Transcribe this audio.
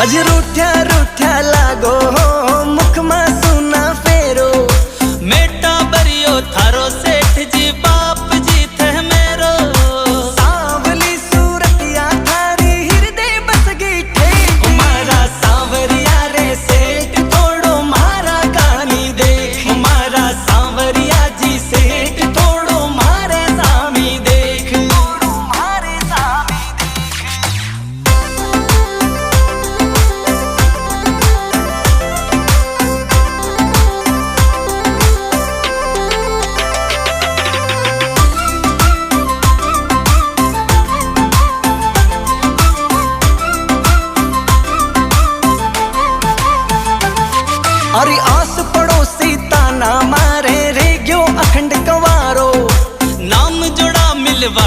अज रूठ्या रूठ्या लागो हो मुख में सुना फेरो। मेटा बरियो थारो सेठ जी बाप जी थे मेरो। सांवली सूरतिया थारी हृदय बस गई थे। मारा सांवरिया रे सेठ थोड़ो मारा कहानी देख। मारा सांवरिया जी सेठ थोड़ो मारे सामी देख। थोड़ो मारे सामी देख। अरे आस पड़ोसी ताना मारे रे गयो अखंड कंवारो। नाम जोड़ा मिलवा